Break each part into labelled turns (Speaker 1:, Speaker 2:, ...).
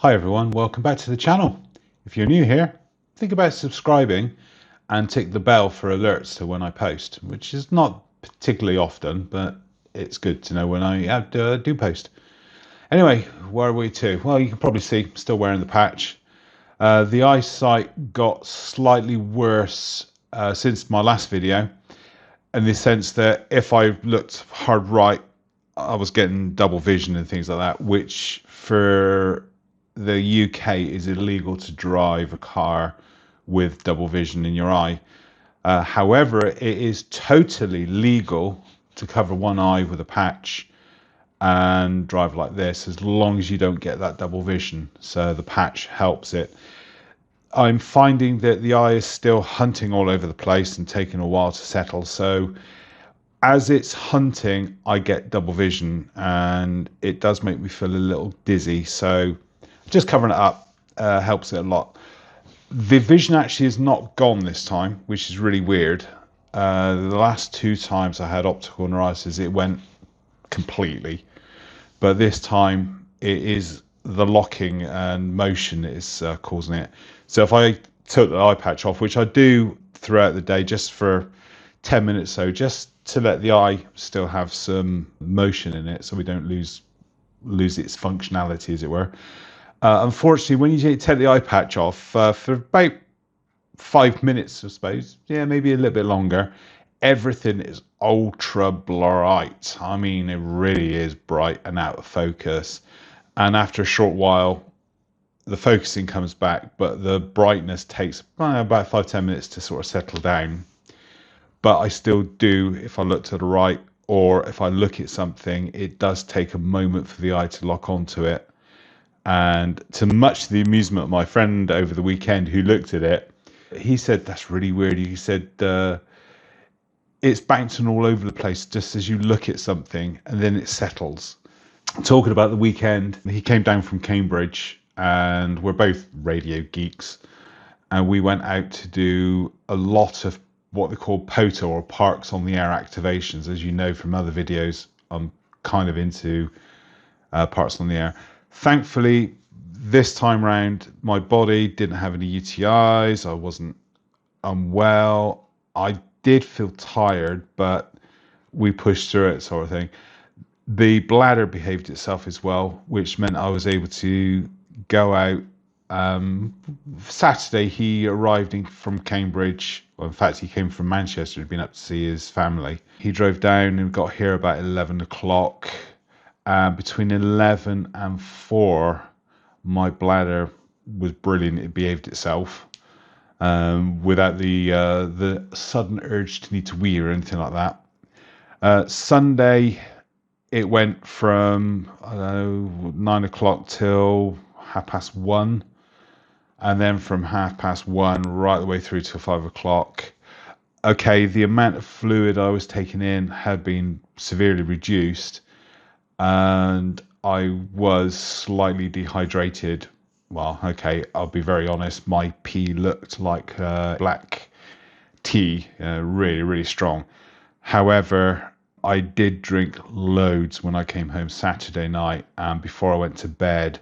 Speaker 1: Hi everyone, welcome back to the channel. If you're new here, think about subscribing and tick the bell for alerts to when I post, which is not particularly often, but it's good to know when I do post. Anyway, where are we to? Well, you can probably see I'm still wearing the patch. The eyesight got slightly worse since my last video, in the sense that if I looked hard right, I was getting double vision and things like that, which for the UK is illegal to drive a car with double vision in your eye. However, it is totally legal to cover one eye with a patch and drive like this, as long as you don't get that double vision. So the patch helps it. I'm finding that the eye is still hunting all over the place and taking a while to settle. So as it's hunting, I get double vision and it does make me feel a little dizzy. So just covering it up helps it a lot. The vision actually is not gone this time, which is really weird. The last two times I had optical neuritis, it went completely. But this time it is the locking and motion that is causing it. So if I took the eye patch off, which I do throughout the day just for 10 minutes so, just to let the eye still have some motion in it so we don't lose its functionality, as it were. Unfortunately, when you take the eye patch off for about 5 minutes, I suppose, yeah, maybe a little bit longer, everything is ultra bright. I mean, it really is bright and out of focus. And after a short while, the focusing comes back, but the brightness takes about 5-10 minutes to sort of settle down. But I still do, if I look to the right or if I look at something, it does take a moment for the eye to lock onto it. And to much the amusement of my friend over the weekend who looked at it, he said, that's really weird. He said, it's bouncing all over the place just as you look at something and then it settles. Talking about the weekend, he came down from Cambridge and we're both radio geeks. And we went out to do a lot of what they call POTO, or Parks on the Air activations. As you know from other videos, I'm kind of into Parks on the Air. Thankfully, this time round, my body didn't have any UTIs. I wasn't unwell. I did feel tired, but we pushed through it, sort of thing. The bladder behaved itself as well, which meant I was able to go out. Saturday, he arrived from Cambridge. Well, in fact, he came from Manchester. He'd been up to see his family. He drove down and got here about 11 o'clock. Between 11 and 4, my bladder was brilliant. It behaved itself without the sudden urge to need to wee or anything like that. Sunday, it went from, I don't know, 9 o'clock till 1:30. And then from 1:30 right the way through to 5 o'clock. Okay, the amount of fluid I was taking in had been severely reduced, and I was slightly dehydrated. Well, okay, I'll be very honest. My pee looked like black tea, really, really strong. However, I did drink loads when I came home Saturday night, and before I went to bed,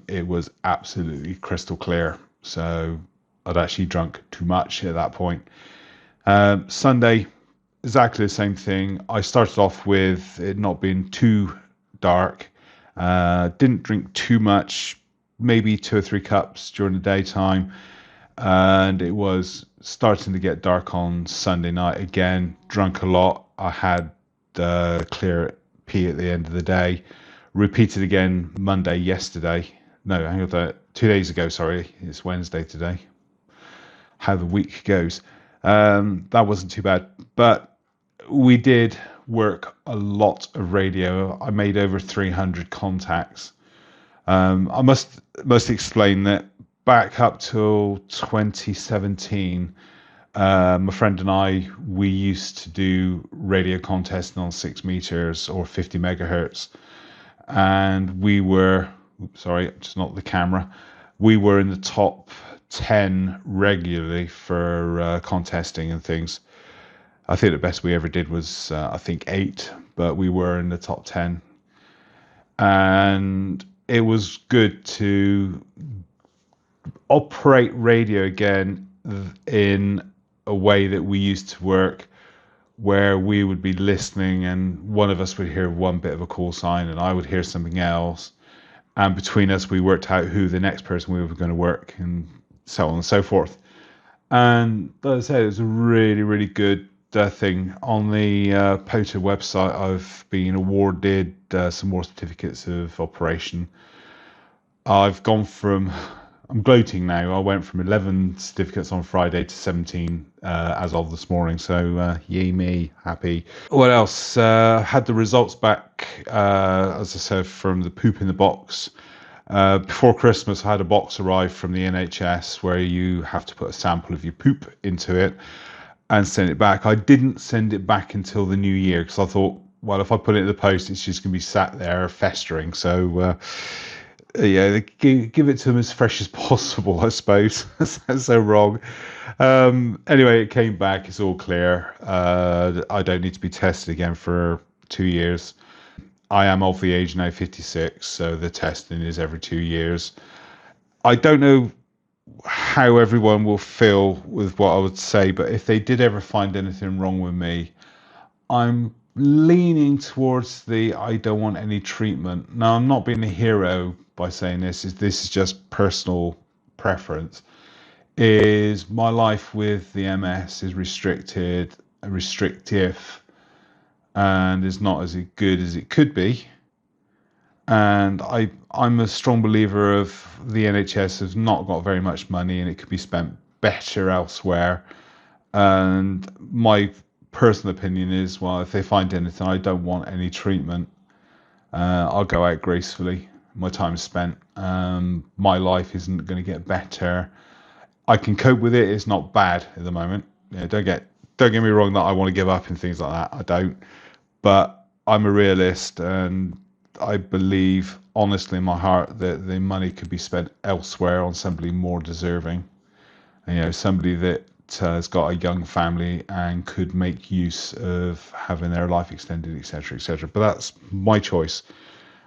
Speaker 1: it was absolutely crystal clear. So I'd actually drunk too much at that point. Sunday, exactly the same thing. I started off with it not being too dark. Didn't drink too much, maybe 2 or 3 cups during the daytime. And it was starting to get dark on Sunday night again. Drunk a lot. I had clear pee at the end of the day. Repeated again Monday, yesterday. No, hang on, 2 days ago, sorry. It's Wednesday today. How the week goes. That wasn't too bad. But we did work a lot of radio. I made over 300 contacts. I must explain that back up till 2017, my friend and I, we used to do radio contesting on 6 meters or 50 megahertz. And we were, sorry, just not the camera, we were in the top 10 regularly for contesting and things. I think the best we ever did was, I think 8, but we were in the top 10. And it was good to operate radio again in a way that we used to work, where we would be listening and one of us would hear one bit of a call sign and I would hear something else. And between us, we worked out who the next person we were going to work and so on and so forth. And as I said, it was a really, really good thing. On the POTA website, I've been awarded some more certificates of operation. I've gone from, I'm gloating now, I went from 11 certificates on Friday to 17 as of this morning. So, yay me, happy. What else? Had the results back, as I said, from the poop in the box. Before Christmas, I had a box arrive from the NHS where you have to put a sample of your poop into it and send it back. I didn't send it back until the new year because I thought, well, if I put it in the post, it's just going to be sat there festering. So, yeah, give it to them as fresh as possible, I suppose. That's so wrong. Anyway, it came back. It's all clear. I don't need to be tested again for 2 years. I am of the age now, 56, so the testing is every 2 years. I don't know how everyone will feel with what I would say, but if they did ever find anything wrong with me, I'm leaning towards the I don't want any treatment. Now, I'm not being a hero by saying this is just personal preference. Is my life with the MS is restrictive, and is not as good as it could be. And I'm a strong believer of the NHS has not got very much money and it could be spent better elsewhere. And my personal opinion is, well, if they find anything, I don't want any treatment. I'll go out gracefully. My time's spent. My life isn't going to get better. I can cope with it. It's not bad at the moment. Yeah, don't get me wrong that I want to give up and things like that. I don't. But I'm a realist, and I believe honestly in my heart that the money could be spent elsewhere on somebody more deserving. Somebody that has got a young family and could make use of having their life extended, etc., etc. But that's my choice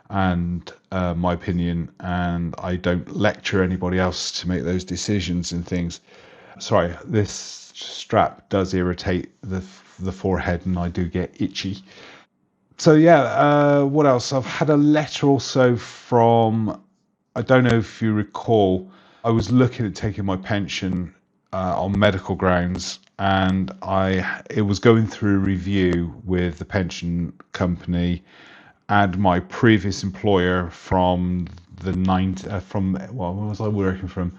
Speaker 1: and my opinion, and I don't lecture anybody else to make those decisions and things. Sorry, this strap does irritate the forehead, and I do get itchy. So yeah, what else? I've had a letter also from, I don't know if you recall, I was looking at taking my pension on medical grounds, and it was going through a review with the pension company and my previous employer from what was I working from?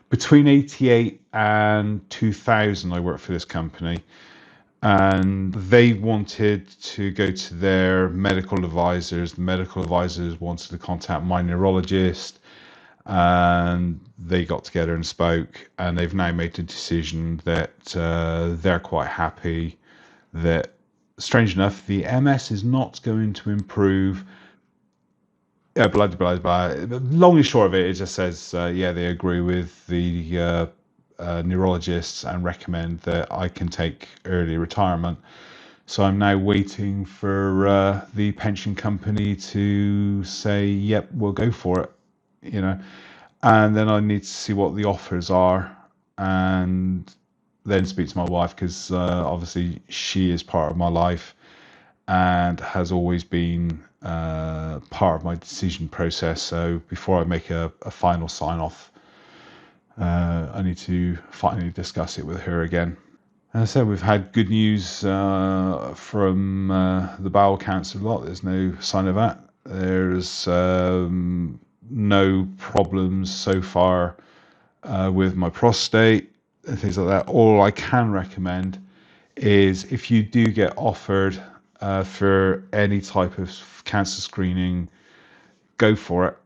Speaker 1: Between 88 and 2000, I worked for this company, and they wanted to go to their medical advisors. The medical advisors wanted to contact my neurologist, and they got together and spoke, and they've now made a decision that they're quite happy that, strange enough, the MS is not going to improve. Blah, blah, blah. Long and short of it, it just says, yeah, they agree with the neurologists and recommend that I can take early retirement. So I'm now waiting for the pension company to say, yep, we'll go for it, and then I need to see what the offers are and then speak to my wife because obviously she is part of my life and has always been part of my decision process. So before I make a final sign off, I need to finally discuss it with her again. As I said, we've had good news from the bowel cancer lot. There's no sign of that. There's no problems so far with my prostate and things like that. All I can recommend is if you do get offered for any type of cancer screening, go for it.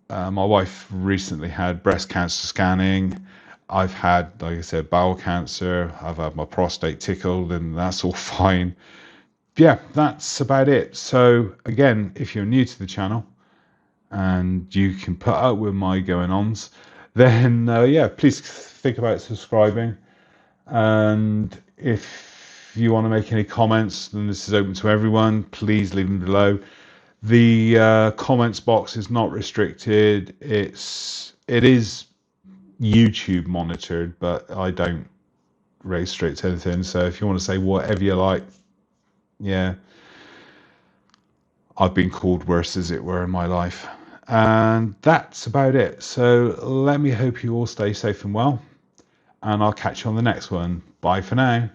Speaker 1: My wife recently had breast cancer scanning. I've had, like I said, bowel cancer. I've had my prostate tickled, and that's all fine. Yeah, that's about it. So again, if you're new to the channel and you can put up with my going-ons, then yeah, please think about subscribing. And if you want to make any comments, then this is open to everyone. Please leave them below. The comments box is not restricted. It is YouTube monitored, but I don't restrict anything. So if you want to say whatever you like, yeah, I've been called worse, as it were, in my life. And that's about it. So let me hope you all stay safe and well, and I'll catch you on the next one. Bye for now.